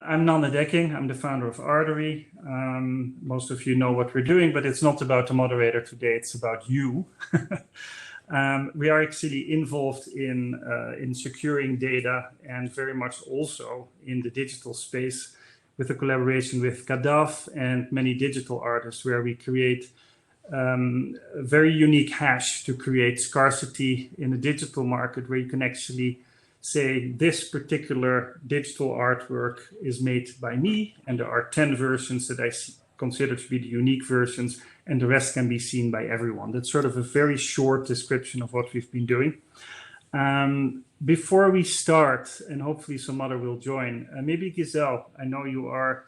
I'm Nanne Dekking. I'm the founder of Artory. Most of you know what we're doing, but it's not about the moderator today. It's about you. We are actually involved in securing data and very much also in the digital space with a collaboration with Gaddafi and many digital artists, where we create a very unique hash to create scarcity in the digital market, where you can actually say this particular digital artwork is made by me, and there are 10 versions that I consider to be the unique versions, and the rest can be seen by everyone. That's sort of a very short description of what we've been doing. Before we start, and hopefully some other will join, maybe Gizelle, I know you are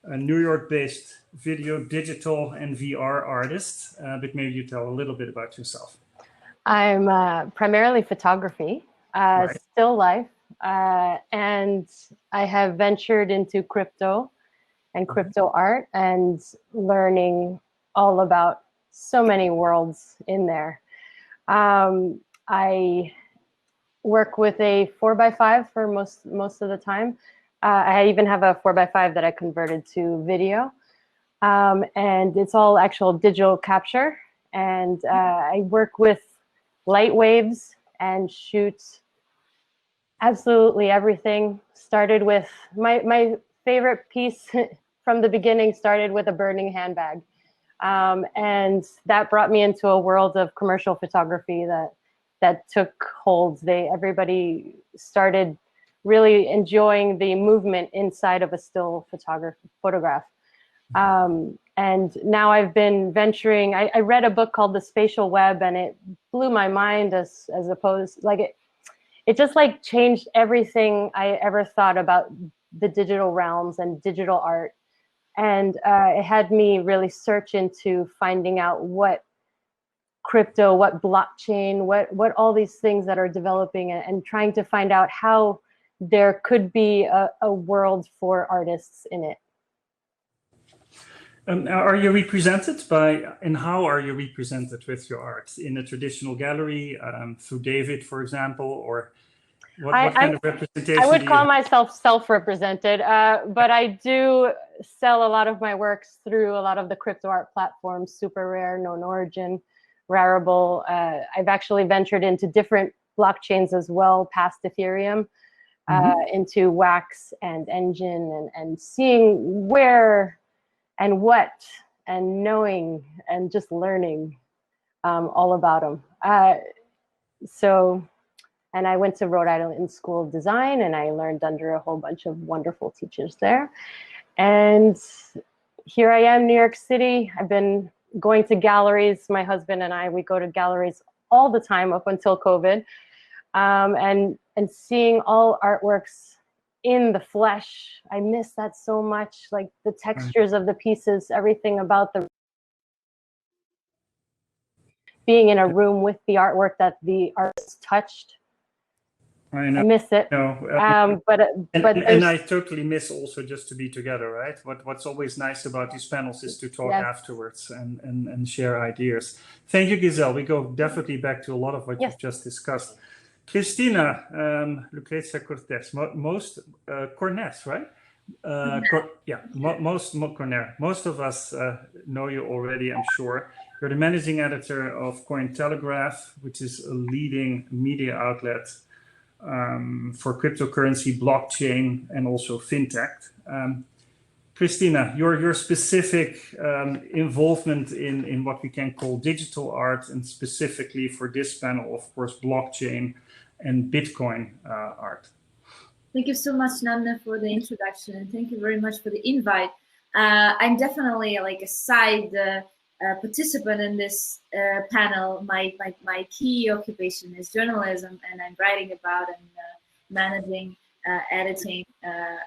a New York-based video, digital, and VR artist, but maybe you tell a little bit about yourself. I'm primarily photography, Right. still life, and I have ventured into crypto and crypto art and learning all about so many worlds in there. I work with a 4x5 for most of the time. I even have a 4x5 that I converted to video, and it's all actual digital capture. And I work with light waves and shoot absolutely everything. Started with my favorite piece from the beginning started with a burning handbag. And that brought me into a world of commercial photography that took hold. Everybody started really enjoying the movement inside of a still photograph. And now I've been venturing. I read a book called The Spatial Web, and it blew my mind as opposed, like it just like changed everything I ever thought about the digital realms and digital art. And it had me really search into finding out what crypto, what blockchain, what all these things that are developing, and trying to find out how there could be a world for artists in it. Are you represented and how are you represented with your art? In a traditional gallery, through David, for example, or what kind of representation? I would call myself self-represented, but I do sell a lot of my works through a lot of the crypto art platforms, Super Rare, KnownOrigin, Rarible. I've actually ventured into different blockchains as well, past Ethereum, into Wax and Engine, and seeing where and what, and knowing and just learning all about them. And I went to Rhode Island School of Design, and I learned under a whole bunch of wonderful teachers there. And here I am, New York City. I've been going to galleries. My husband and I, we go to galleries all the time up until COVID, and seeing all artworks in the flesh. I miss that so much, like the textures of the pieces, everything about being in a room with the artwork that the artist touched. I know. I miss it. No, but I totally miss also just to be together, right? What's always nice about these panels is to talk afterwards and share ideas. Thank you, Gizelle. We go definitely back to a lot of what you've just discussed. Christina, Lucrezia Cortez, most Cornez, right? Most Corner. Most of us know you already, I'm sure. You're the managing editor of CoinTelegraph, which is a leading media outlet for cryptocurrency, blockchain, and also fintech. Christina, your specific involvement in what we can call digital art, and specifically for this panel, of course, blockchain and Bitcoin art. Thank you so much, Nanne, for the introduction, and thank you very much for the invite. I'm definitely like a side participant in this panel. My key occupation is journalism, and I'm writing about and managing, editing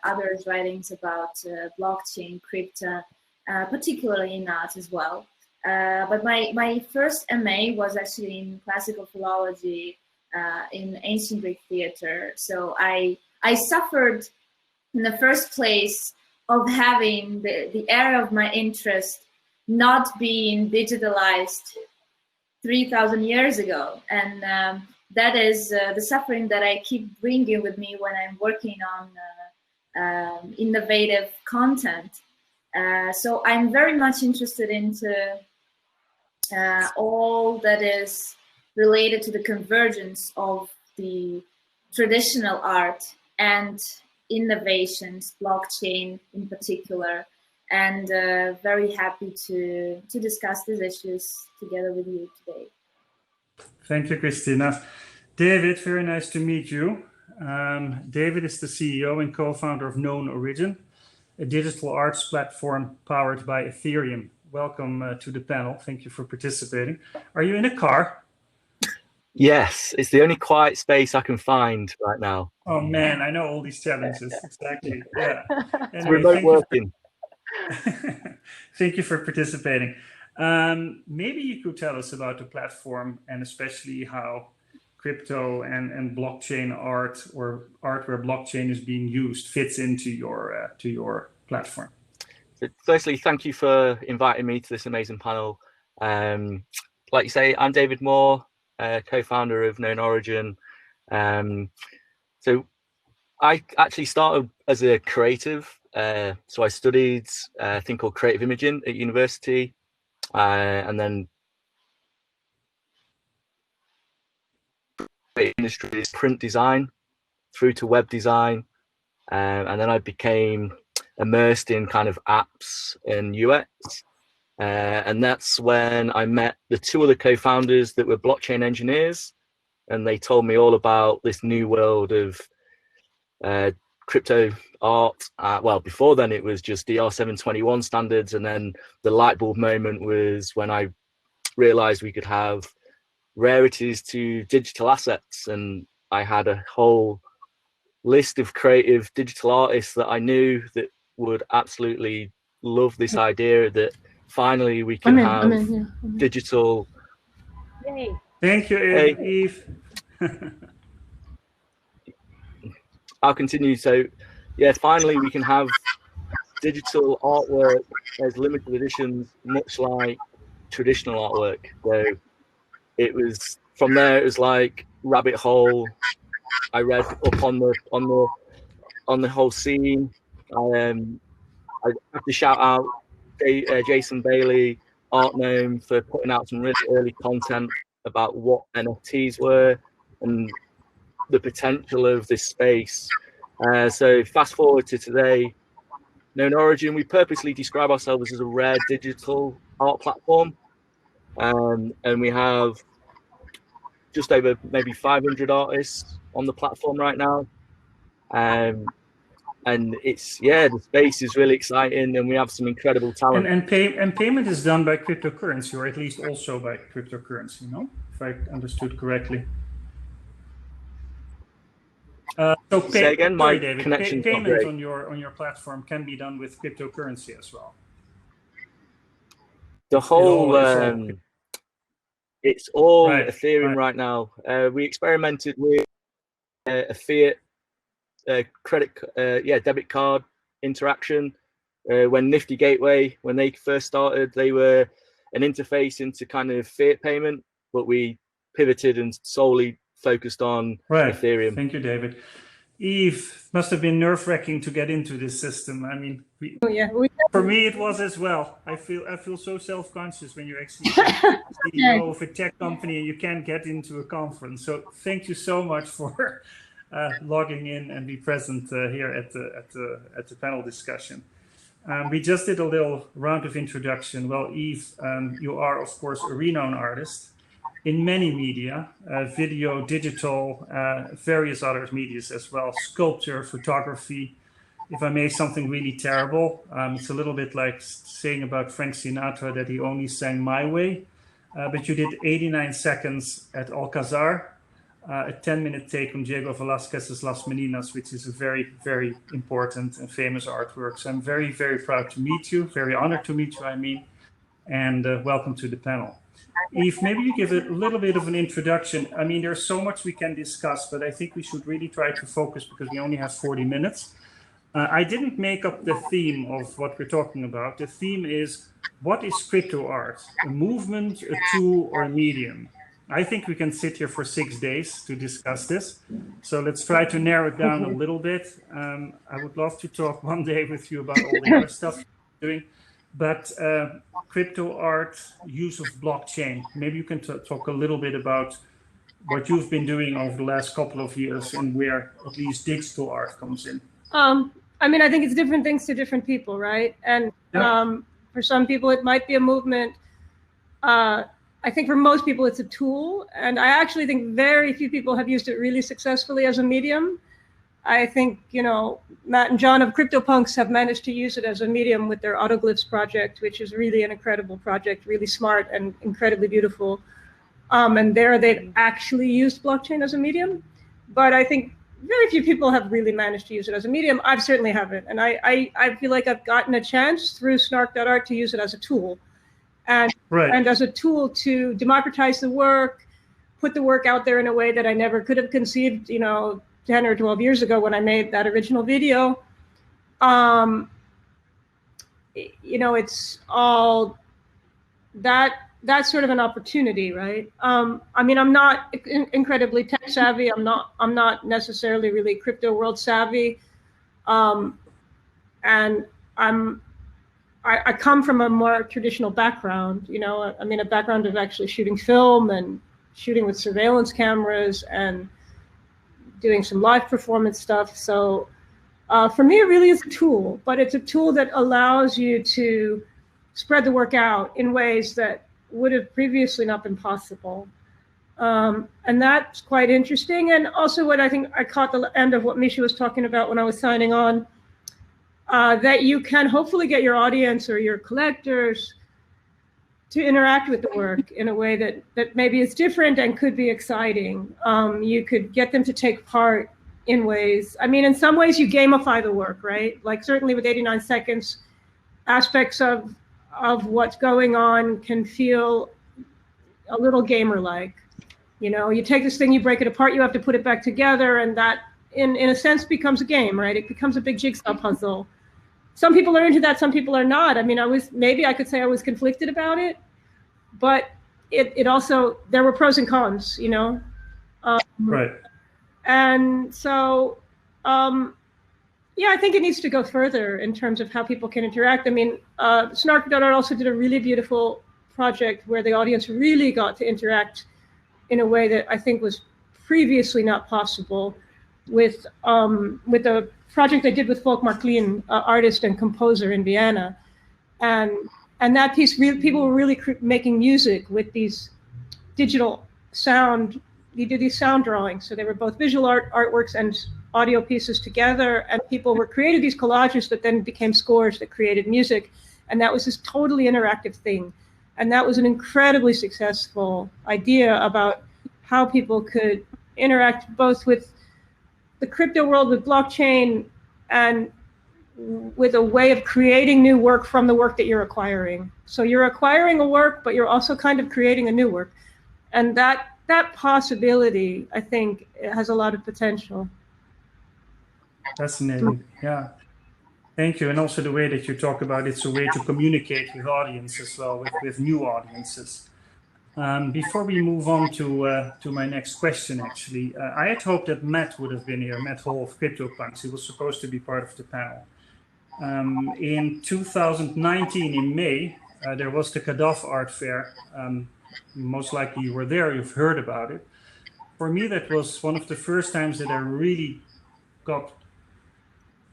others' writings about blockchain, crypto, particularly in art as well. But my first MA was actually in classical philology in ancient Greek theater. So I suffered in the first place of having the area of my interest not being digitalized 3,000 years ago. And that is the suffering that I keep bringing with me when I'm working on innovative content. So I'm very much interested into all that is related to the convergence of the traditional art and innovations, blockchain in particular, and very happy to discuss these issues together with you today. Thank you, Kristina. David, very nice to meet you. David is the CEO and co-founder of KnownOrigin, a digital arts platform powered by Ethereum. Welcome to the panel. Thank you for participating. Are you in a car? Yes, it's the only quiet space I can find right now. Oh man, I know all these challenges. Exactly. Yeah. It's remote working. Thank you for participating. Maybe you could tell us about the platform and especially how crypto and blockchain art or art where blockchain is being used fits into your platform. So firstly, thank you for inviting me to this amazing panel. Like you say, I'm David Moore, co-founder of KnownOrigin. So I actually started as a creative. So I studied a thing called creative imaging at university, and then industry is print design through to web design, and then I became immersed in kind of apps and UX, and that's when I met the two other co-founders that were blockchain engineers, and they told me all about this new world of crypto art. Well, before then it was just DR721 standards, and then the light bulb moment was when I realized we could have rarities to digital assets, and I had a whole list of creative digital artists that I knew that would absolutely love this idea that finally we can have digital. Yay. Thank you, Yves. I'll continue. So yeah, finally we can have digital artwork as limited editions, much like traditional artwork. So it was from there, it was like rabbit hole. I read up on the whole scene. I have to shout out Jason Bailey, Art Gnome, for putting out some really early content about what NFTs were and the potential of this space. So fast forward to today, KnownOrigin, we purposely describe ourselves as a rare digital art platform, and we have just over maybe 500 artists on the platform right now, and it's, yeah, the space is really exciting, and we have some incredible talent. And payment is done by cryptocurrency, or at least also by cryptocurrency, no? If I understood correctly. So Say again, my David, connection's not payment great. on your platform can be done with cryptocurrency as well. The whole it's all Right, Ethereum right now. We experimented with a fiat debit card interaction when Nifty Gateway, when they first started, they were an interface into kind of fiat payment, but we pivoted and solely focused on Ethereum. Thank you, David. Yves, must have been nerve-wracking to get into this system. I mean, for me it was as well. I feel so self-conscious when you're actually CEO of a tech company and you can't get into a conference. So thank you so much for logging in and be present here at the panel discussion. We just did a little round of introduction. Well, Yves, you are of course a renowned artist in many media, video, digital, various other medias as well, sculpture, photography. If I may, something really terrible. It's a little bit like saying about Frank Sinatra that he only sang My Way, but you did 89 seconds at Alcazar, a 10-minute take on Diego Velázquez's Las Meninas, which is a very, very important and famous artwork. So I'm very, very proud to meet you, very honored to meet you, I mean, and welcome to the panel. Yves, maybe you give a little bit of an introduction. I mean, there's so much we can discuss, but I think we should really try to focus because we only have 40 minutes. I didn't make up the theme of what we're talking about. The theme is, what is crypto art? A movement, a tool, or a medium? I think we can sit here for 6 days to discuss this. So let's try to narrow it down a little bit. I would love to talk one day with you about all the other stuff you're doing. But crypto art, use of blockchain. Maybe you can talk a little bit about what you've been doing over the last couple of years and where at least digital art comes in. I mean, I think it's different things to different people, right? And for some people, it might be a movement. I think for most people, it's a tool. And I actually think very few people have used it really successfully as a medium. I think, you know, Matt and John of CryptoPunks have managed to use it as a medium with their Autoglyphs project, which is really an incredible project, really smart and incredibly beautiful. And there they've actually used blockchain as a medium. But I think very few people have really managed to use it as a medium. I certainly haven't. And I feel like I've gotten a chance through Snark.art to use it as a tool. And as a tool to democratize the work, put the work out there in a way that I never could have conceived, you know, 10 or 12 years ago when I made that original video. You know, it's all that's sort of an opportunity, right? I mean, I'm not incredibly tech savvy. I'm not necessarily really crypto world savvy. And I come from a more traditional background, you know, I mean, a background of actually shooting film and shooting with surveillance cameras and doing some live performance stuff. So for me, it really is a tool, but it's a tool that allows you to spread the work out in ways that would have previously not been possible. And that's quite interesting. And also what I think I caught the end of what Misha was talking about when I was signing on, that you can hopefully get your audience or your collectors to interact with the work in a way that maybe is different and could be exciting. You could get them to take part in ways, I mean, in some ways you gamify the work, right? Like certainly with 89 seconds, aspects of what's going on can feel a little gamer-like. You know, you take this thing, you break it apart, you have to put it back together, and that in a sense becomes a game, right? It becomes a big jigsaw puzzle. Some people are into that, some people are not. I mean, maybe I could say I was conflicted about it, but it also, there were pros and cons, you know? Right. And so, yeah, I think it needs to go further in terms of how people can interact. I mean, Snark.art also did a really beautiful project where the audience really got to interact in a way that I think was previously not possible with a project I did with Volkmar Klein, artist and composer in Vienna. And that piece, people were really making music with these digital sound, you did these sound drawings. So they were both visual artworks and audio pieces together, and people were created these collages that then became scores that created music. And that was this totally interactive thing. And that was an incredibly successful idea about how people could interact both with the crypto world, with blockchain, and with a way of creating new work from the work that you're acquiring. So you're acquiring a work, but you're also kind of creating a new work. And that possibility, I think, has a lot of potential. Fascinating, yeah. Thank you. And also the way that you talk about it's a way to communicate with audiences as well, with new audiences. Before we move on to my next question, actually, I had hoped that Matt would have been here, Matt Hall of CryptoPunks. He was supposed to be part of the panel. In 2019, in May, there was the Kadaf Art Fair. Most likely you were there, you've heard about it. For me, that was one of the first times that I really got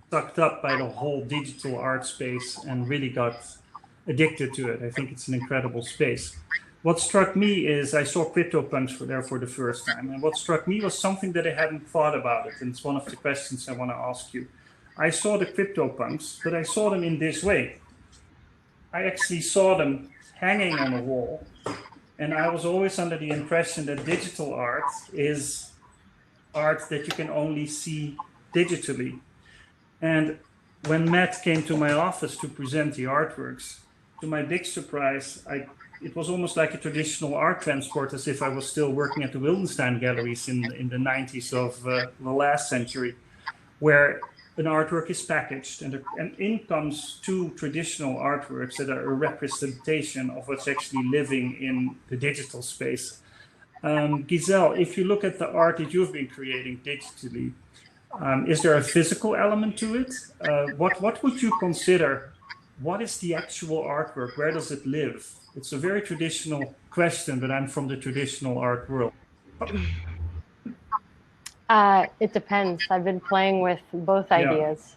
sucked up by the whole digital art space and really got addicted to it. I think it's an incredible space. What struck me is I saw CryptoPunks there for the first time. And what struck me was something that I hadn't thought about it. And it's one of the questions I want to ask you. I saw the CryptoPunks, but I saw them in this way. I actually saw them hanging on a wall. And I was always under the impression that digital art is art that you can only see digitally. And when Matt came to my office to present the artworks, to my big surprise, it was almost like a traditional art transport, as if I was still working at the Wildenstein galleries in the 90s of the last century, where an artwork is packaged and in comes two traditional artworks that are a representation of what's actually living in the digital space. Gizelle, if you look at the art that you've been creating digitally, is there a physical element to it? What would you consider? What is the actual artwork? Where does it live? It's a very traditional question, but I'm from the traditional art world. It depends. I've been playing with both ideas.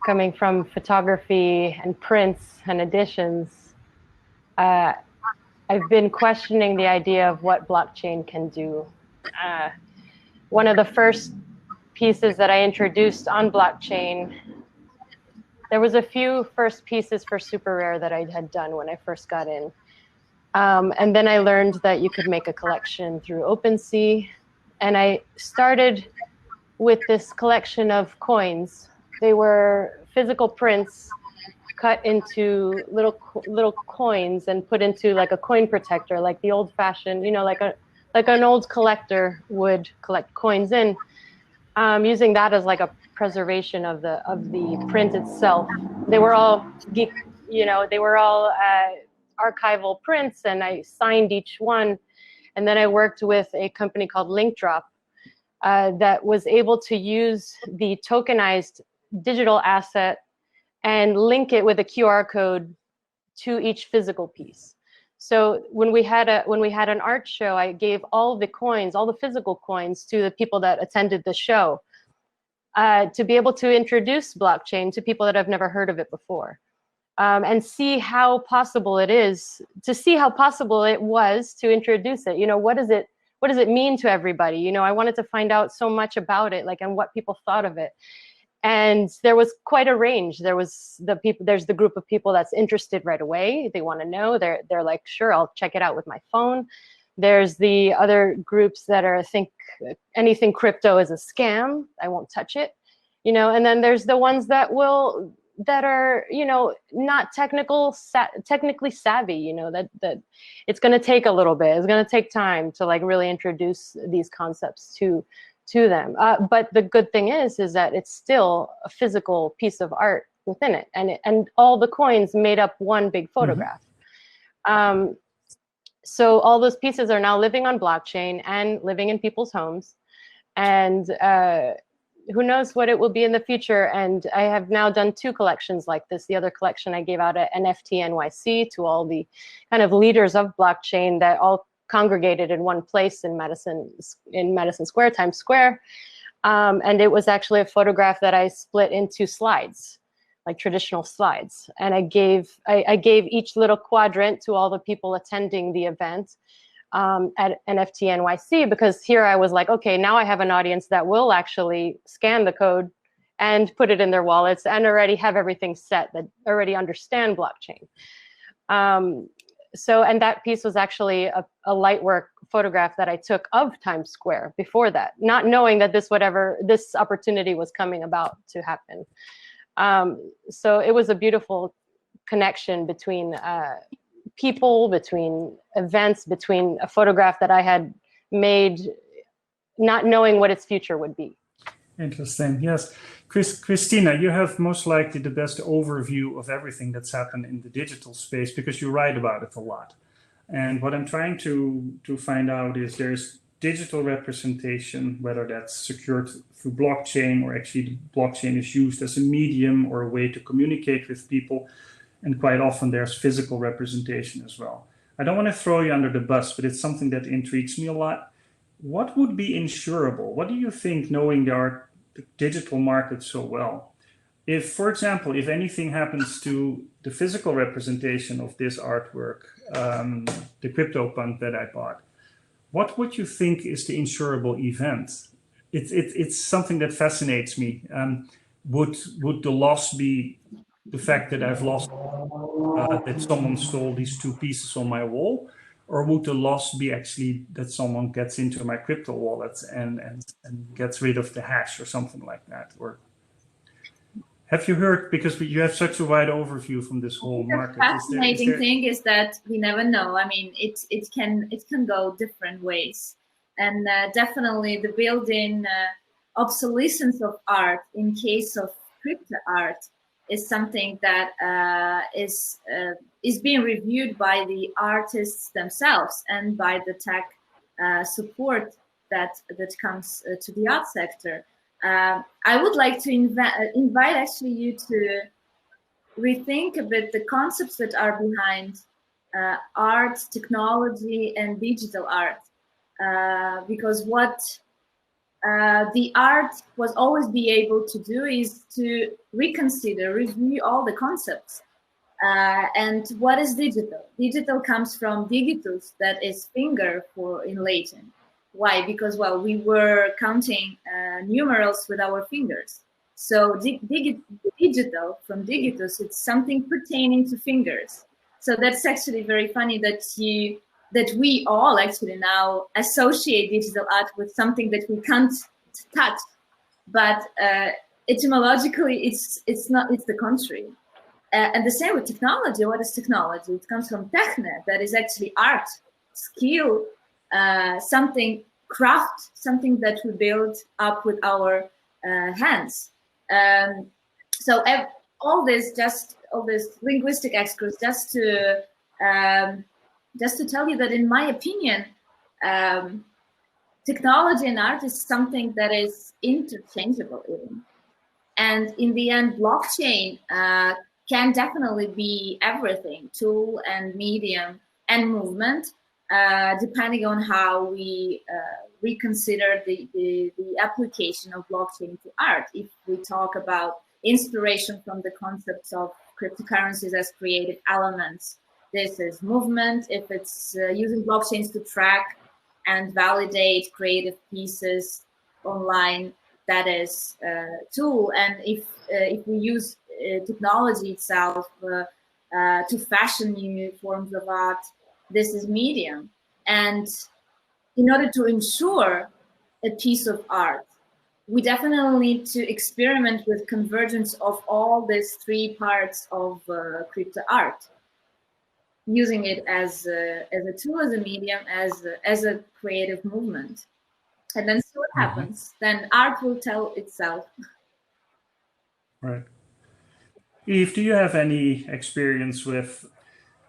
Coming from photography and prints and editions, I've been questioning the idea of what blockchain can do. One of the first pieces that I introduced on blockchain, there was a few first pieces for Super Rare that I had done when I first got in. And then I learned that you could make a collection through OpenSea. And I started with this collection of coins. They were physical prints cut into little coins and put into like a coin protector, like the old-fashioned, you know, like an old collector would collect coins in, using that as like a preservation of the print itself. They were all they were all archival prints, and I signed each one. And then I worked with a company called LinkDrop that was able to use the tokenized digital asset and link it with a QR code to each physical piece. So when we had an art show, I gave all the coins, all the physical coins, to the people that attended the show to be able to introduce blockchain to people that have never heard of it before. And see how possible it is, to see how possible it was to introduce it. You know, what does it mean to everybody? You know, I wanted to find out so much about it, like, and what people thought of it. And there was quite a range. There's the group of people that's interested right away. They want to know. They're like, sure, I'll check it out with my phone. There's the other groups that think anything crypto is a scam. I won't touch it. You know, and then there's the ones that are, you know, not technically savvy, you know, that it's going to take a little bit. It's going to take time to like really introduce these concepts to them. But the good thing is that it's still a physical piece of art within it. And all the coins made up one big photograph. Mm-hmm. So all those pieces are now living on blockchain and living in people's homes. And who knows what it will be in the future. And I have now done 2 collections like this. The other collection I gave out at NFT NYC to all the kind of leaders of blockchain that all congregated in one place in Madison Square, Times Square. And it was actually a photograph that I split into slides, like traditional slides. And I gave each little quadrant to all the people attending the event at NFT NYC, because here I was like, okay, now I have an audience that will actually scan the code and put it in their wallets and already have everything set, that already understand blockchain. And that piece was actually a light work photograph that I took of Times Square before that, not knowing that this opportunity was coming about to happen. So it was a beautiful connection between people, between events, between a photograph that I had made, not knowing what its future would be. Interesting. Yes. Kristina, you have most likely the best overview of everything that's happened in the digital space because you write about it a lot. And what I'm trying to find out is there's digital representation, whether that's secured through blockchain or actually blockchain is used as a medium or a way to communicate with people. And quite often there's physical representation as well. I don't want to throw you under the bus, but it's something that intrigues me a lot. What would be insurable? What do you think, knowing the digital market so well? If, for example, if anything happens to the physical representation of this artwork, the CryptoPunk that I bought, what would you think is the insurable event? It's something that fascinates me. Would the loss be the fact that I've lost, that someone stole these 2 pieces on my wall? Or would the loss be actually that someone gets into my crypto wallet and gets rid of the hash or something like that? Or have you heard, because you have such a wide overview from this whole market? The fascinating thing is that we never know. I mean, it can go different ways. And definitely the built-in obsolescence of art in case of crypto art is something that is being reviewed by the artists themselves and by the tech support that comes to the art sector. I would like to invite actually you to rethink a bit the concepts that are behind art, technology, and digital art, because what the art was always be able to do is to reconsider, review all the concepts. And what is digital? Digital comes from digitus, that is finger in Latin. Why? Because, well, we were counting numerals with our fingers. So digital from digitus, it's something pertaining to fingers. So that's actually very funny that we all actually now associate digital art with something that we can't touch. But etymologically, it's not. It's the contrary. And the same with technology. What is technology? It comes from techne, that is actually art, skill, something, craft, something that we build up with our hands. So all this linguistic excursus, just to tell you that, in my opinion, technology and art is something that is interchangeable even. And in the end, blockchain can definitely be everything, tool and medium and movement, depending on how we reconsider the application of blockchain to art. If we talk about inspiration from the concepts of cryptocurrencies as creative elements, this is movement. If it's using blockchains to track and validate creative pieces online, that is tool. And if we use technology itself to fashion new forms of art, this is medium. And in order to ensure a piece of art, we definitely need to experiment with convergence of all these three parts of crypto art, using it as a tool, as a medium, as a creative movement. And then see what happens. Then art will tell itself. Right. Eve, do you have any experience with,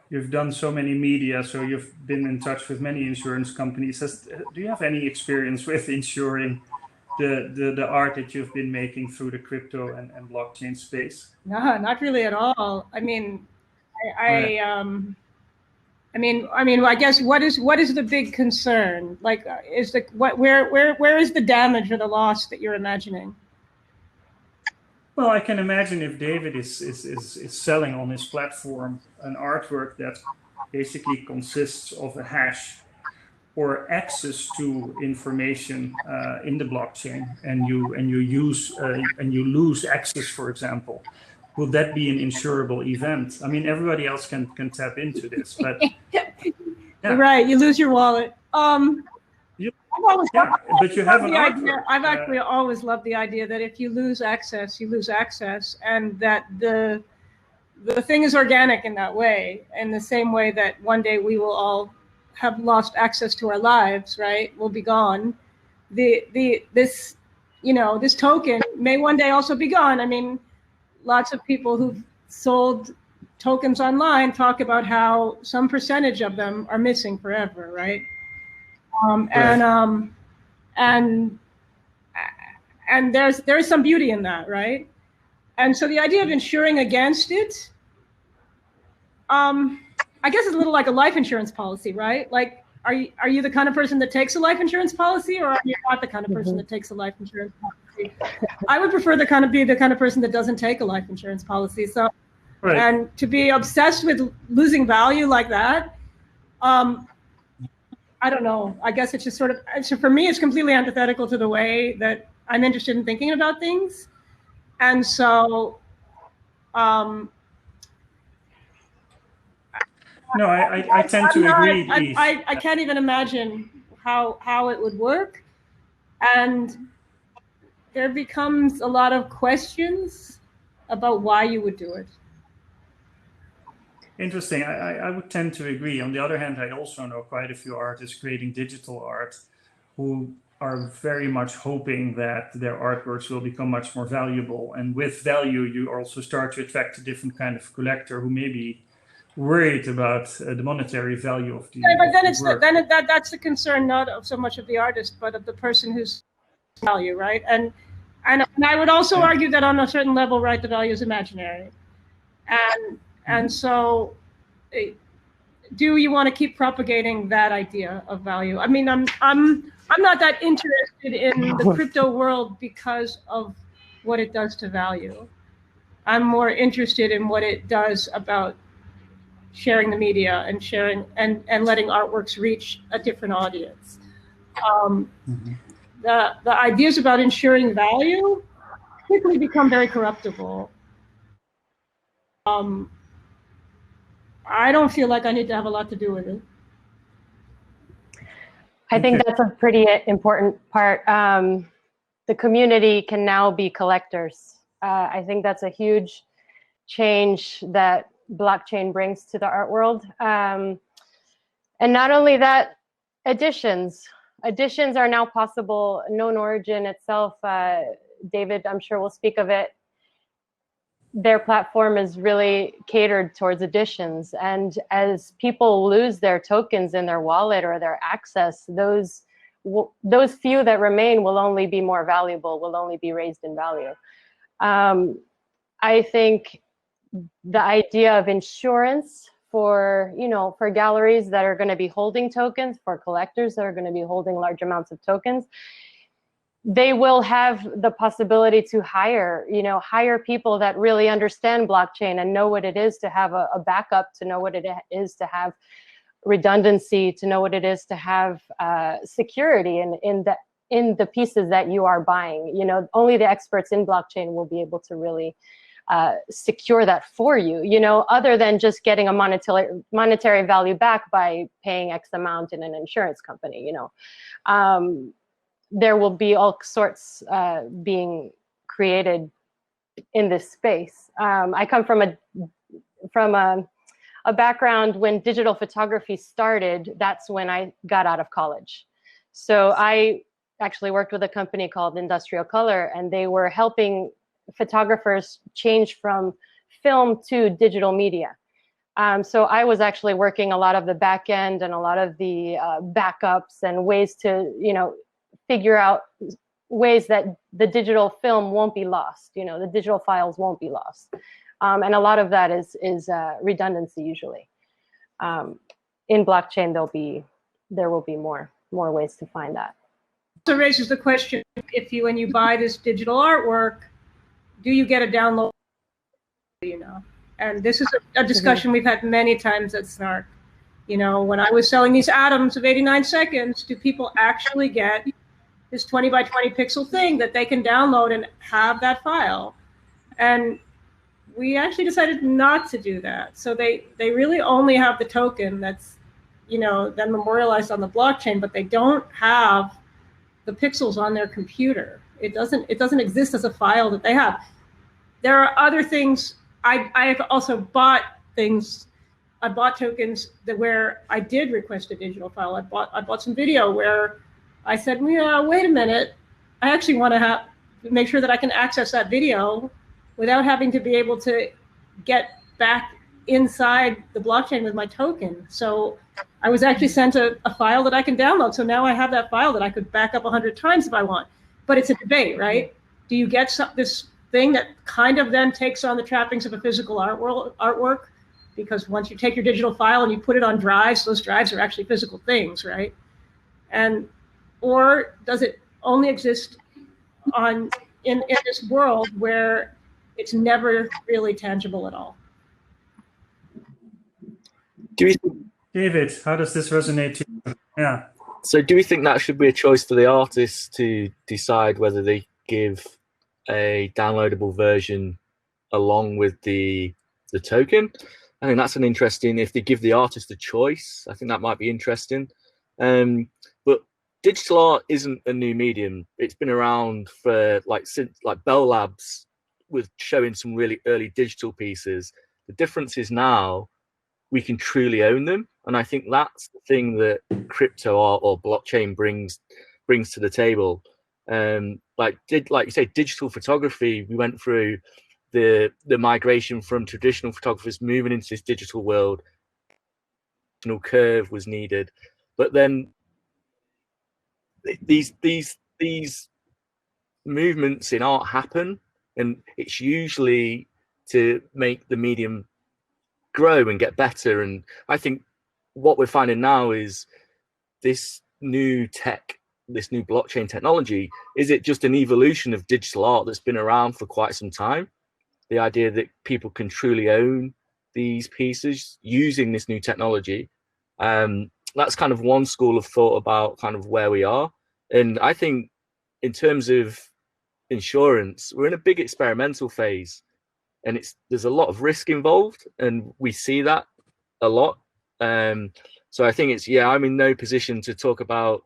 you've done so many media, so you've been in touch with many insurance companies. Do you have any experience with insuring the art that you've been making through the crypto and blockchain space? No, not really at all. I mean, I guess what is the big concern? Like, where is the damage or the loss that you're imagining? Well, I can imagine if David is selling on his platform an artwork that basically consists of a hash or access to information in the blockchain, and you lose access, for example. Will that be an insurable event? I mean, everybody else can tap into this, but yeah. You're right. You lose your wallet. But you have an idea. I've actually always loved the idea that if you lose access, you lose access, and that the thing is organic in that way, in the same way that one day we will all have lost access to our lives, right? We'll be gone. This token may one day also be gone. I mean, lots of people who've sold tokens online talk about how some percentage of them are missing forever, right? And there's some beauty in that, right? And so the idea of insuring against it, I guess it's a little like a life insurance policy, right? Like, are you the kind of person that takes a life insurance policy, or are you not the kind of person that takes a life insurance policy? I would prefer be the kind of person that doesn't take a life insurance policy. So, right. And to be obsessed with losing value like that, I don't know. I guess it's just sort of, for me, it's completely antithetical to the way that I'm interested in thinking about things. And so, no, I tend to agree. I can't even imagine how it would work. And there becomes a lot of questions about why you would do it. Interesting. I would tend to agree. On the other hand, I also know quite a few artists creating digital art who are very much hoping that their artworks will become much more valuable. And with value, you also start to attract a different kind of collector who may be worried about the monetary value of the but then it's work. that's the concern, not of so much of the artist, but of the person who's value, right? And I would also argue that on a certain level, right, the value is imaginary, and so. Do you want to keep propagating that idea of value? I mean, I'm not that interested in the crypto world because of what it does to value. I'm more interested in what it does about sharing the media and sharing and letting artworks reach a different audience. The ideas about ensuring value quickly become very corruptible. I don't feel like I need to have a lot to do with it. I think that's a pretty important part. The community can now be collectors. I think that's a huge change that blockchain brings to the art world. And not only that, additions are now possible. KnownOrigin itself, David, I'm sure will speak of it. Their platform is really catered towards additions. And as people lose their tokens in their wallet or their access, those few that remain will only be more valuable, will only be raised in value. I think the idea of insurance for, for galleries that are going to be holding tokens, for collectors that are going to be holding large amounts of tokens, they will have the possibility to hire people that really understand blockchain and know what it is to have a backup, to know what it is to have redundancy, to know what it is to have security in the pieces that you are buying. Only the experts in blockchain will be able to really secure that for you, other than just getting a monetary value back by paying X amount in an insurance company. There will be all sorts being created in this space. I come from a background when digital photography started. That's when I got out of college. So I actually worked with a company called Industrial Color, and they were helping photographers change from film to digital media. So I was actually working a lot of the back end and a lot of the backups and ways to, figure out ways that the digital film won't be lost, the digital files won't be lost. And a lot of that is redundancy usually. In blockchain, there will be more ways to find that. So raises the question, when you buy this digital artwork, do you get a download? And this is a discussion we've had many times at Snark. When I was selling these atoms of 89 seconds, do people actually get this 20 by 20 pixel thing that they can download and have that file? And we actually decided not to do that. So they really only have the token that's, then memorialized on the blockchain, but they don't have the pixels on their computer. It doesn't exist as a file that they have. There are other things. I have also bought things. I bought tokens where I did request a digital file. I bought some video where I said, yeah, wait a minute. I actually want to make sure that I can access that video without having to be able to get back inside the blockchain with my token. So I was actually sent a file that I can download. So now I have that file that I could back up 100 times if I want. But it's a debate, right? Do you get this thing that kind of then takes on the trappings of a physical artwork? Because once you take your digital file and you put it on drives, those drives are actually physical things, right? Or does it only exist in this world where it's never really tangible at all? David, how does this resonate to you? Yeah. So do we think that should be a choice for the artists to decide whether they give a downloadable version along with the token? I think that's an interesting, if they give the artist a choice, I think that might be interesting. But digital art isn't a new medium. It's been around for since Bell Labs with showing some really early digital pieces. The difference is now we can truly own them. And I think that's the thing that crypto art or blockchain brings brings to the table. Like you say, digital photography, we went through the migration from traditional photographers moving into this digital world. Curve was needed, but then these movements in art happen, and it's usually to make the medium grow and get better. And I think what we're finding now is this new tech, this new blockchain technology, is it just an evolution of digital art that's been around for quite some time? The idea that people can truly own these pieces using this new technology. That's kind of one school of thought about kind of where we are. And I think in terms of insurance, we're in a big experimental phase, and there's a lot of risk involved, and we see that a lot. So I think I'm in no position to talk about,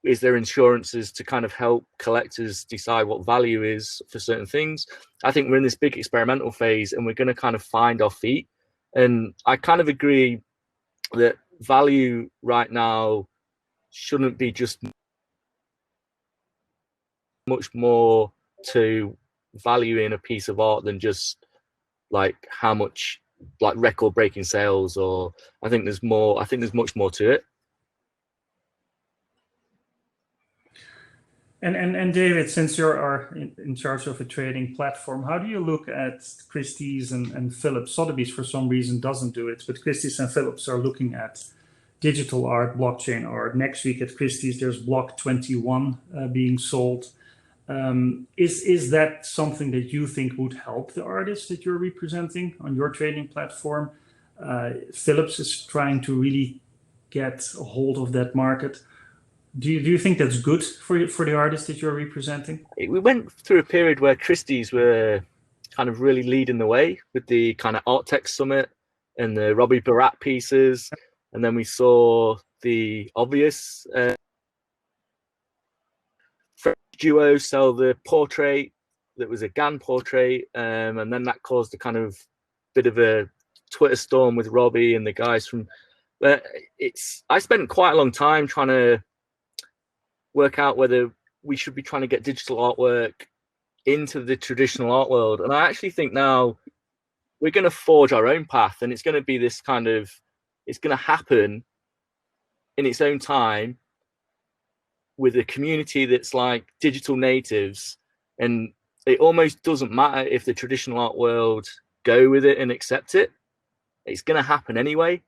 is there insurances to kind of help collectors decide what value is for certain things. I think we're in this big experimental phase, and we're going to kind of find our feet. And I kind of agree that value right now shouldn't be just much more to valuing a piece of art than just like how much like record breaking sales, or I think there's much more to it. And David, since you are in charge of a trading platform, how do you look at Christies and Phillips? Sotheby's for some reason doesn't do it, but Christies and Phillips are looking at digital art, blockchain art. Next week at Christie's, there's Block 21 being sold. Is that something that you think would help the artists that you're representing on your trading platform? Phillips is trying to really get a hold of that market. Do you think that's good for the artists that you're representing? We went through a period where Christie's were kind of really leading the way with the kind of Art Tech Summit and the Robbie Barat pieces. And then we saw the obvious French duo sell the portrait that was a Gann portrait. And then that caused a kind of bit of a Twitter storm with Robbie and the guys from... I spent quite a long time trying to work out whether we should be trying to get digital artwork into the traditional art world. And I actually think now we're going to forge our own path, and it's going to be this kind of, it's going to happen in its own time with a community that's like digital natives. And it almost doesn't matter if the traditional art world go with it and accept it. It's going to happen anyway.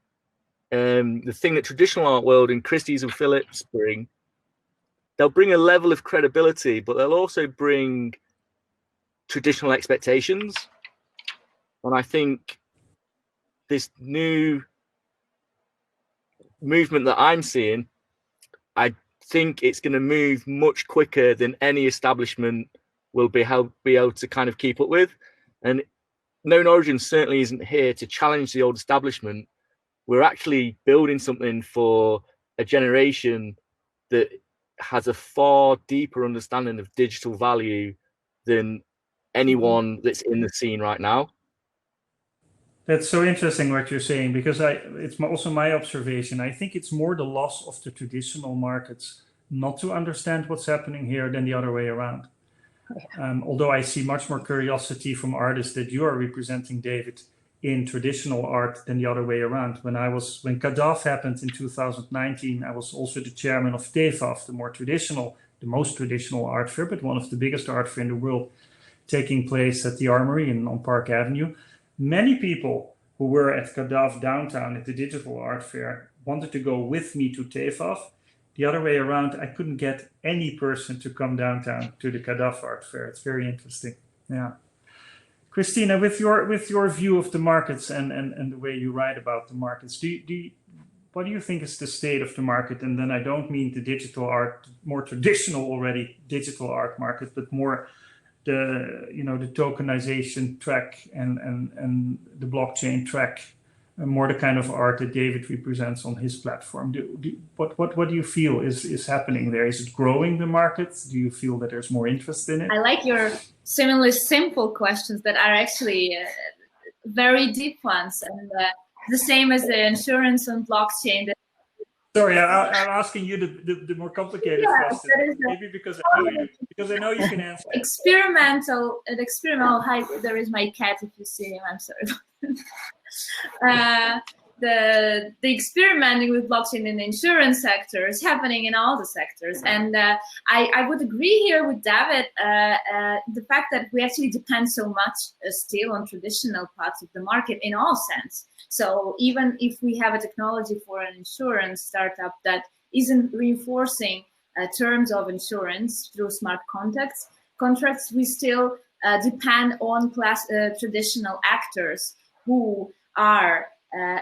The thing that traditional art world and Christies and Phillips bring, they'll bring a level of credibility, but they'll also bring traditional expectations. And I think this new movement that I'm seeing, I think it's going to move much quicker than any establishment will be able to kind of keep up with. And KnownOrigin certainly isn't here to challenge the old establishment. We're actually building something for a generation that has a far deeper understanding of digital value than anyone that's in the scene right now. That's so interesting what you're saying, because it's also my observation. I think it's more the loss of the traditional markets not to understand what's happening here than the other way around. Although I see much more curiosity from artists that you are representing, David, in traditional art than the other way around. When Kadaf happened in 2019, I was also the chairman of TEFAF, the most traditional art fair, but one of the biggest art fair in the world, taking place at the Armory on Park Avenue. Many people who were at Kadaf downtown at the digital art fair wanted to go with me to TEFAF. The other way around, I couldn't get any person to come downtown to the Kadaf art fair. It's very interesting. Yeah. Kristina, with your view of the markets and the way you write about the markets, what do you think is the state of the market? And then I don't mean the digital art, more traditional already digital art market, but more the tokenization track and the blockchain track, and more the kind of art that David represents on his platform. What do you feel is happening there? Is it growing the market? Do you feel that there's more interest in it? I like your similarly simple questions that are actually very deep ones, and the same as the insurance and blockchain. Sorry, I'm asking you the more complicated question. Maybe because I know you can answer. Experimental hi, there is my cat if you see him, I'm sorry. The experimenting with blockchain in the insurance sector is happening in all the sectors. And I would agree here with David, the fact that we actually depend so much still on traditional parts of the market in all sense. So even if we have a technology for an insurance startup that isn't reinforcing terms of insurance through smart contracts, we still depend on traditional actors who are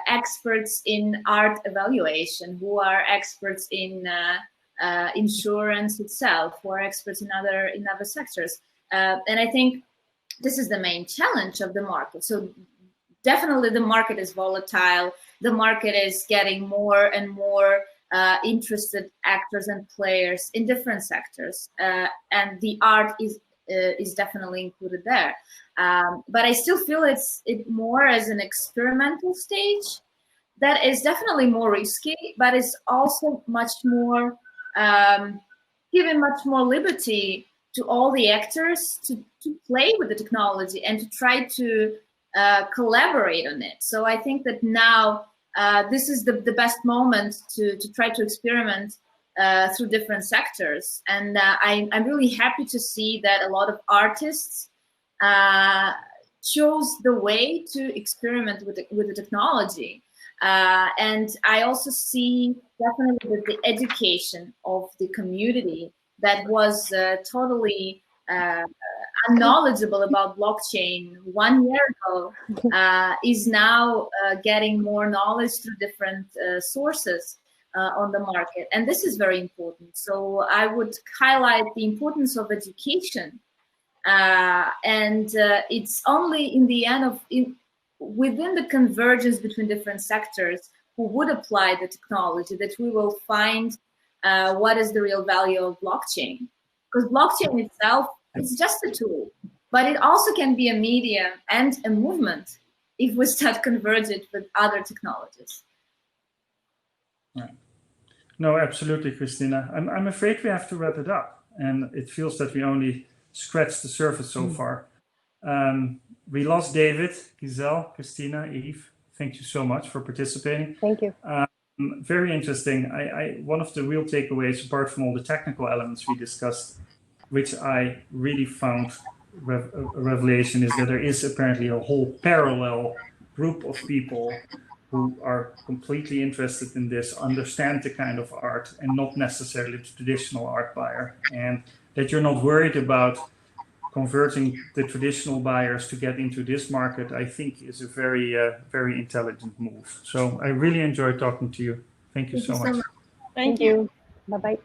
experts in art evaluation, who are experts in insurance itself, who are experts in other sectors. And I think this is the main challenge of the market. So definitely the market is volatile. The market is getting more and more interested actors and players in different sectors. And the art is definitely included there. But I still feel it more as an experimental stage that is definitely more risky, but it's also much more giving much more liberty to all the actors to play with the technology and to try to collaborate on it. So I think that now this is the best moment to try to experiment through different sectors. And I'm really happy to see that a lot of artists chose the way to experiment with the technology. And I also see definitely that the education of the community that was totally unknowledgeable about blockchain 1 year ago is now getting more knowledge through different sources on the market. And this is very important. So I would highlight the importance of education. And it's only in the end within the convergence between different sectors who would apply the technology that we will find what is the real value of blockchain. Because blockchain itself is just a tool, but it also can be a medium and a movement if we start converging with other technologies. Right. No, absolutely, Kristina. I'm afraid we have to wrap it up, and it feels that we only scratched the surface so far. We lost David, Gizelle, Kristina, Eve. Thank you so much for participating. Thank you. Very interesting. One of the real takeaways, apart from all the technical elements we discussed, which I really found a revelation, is that there is apparently a whole parallel group of people who are completely interested in this, understand the kind of art, and not necessarily the traditional art buyer, and that you're not worried about converting the traditional buyers to get into this market, I think is a very, very intelligent move. So I really enjoyed talking to you. Thank you so much. Thank you. Bye-bye.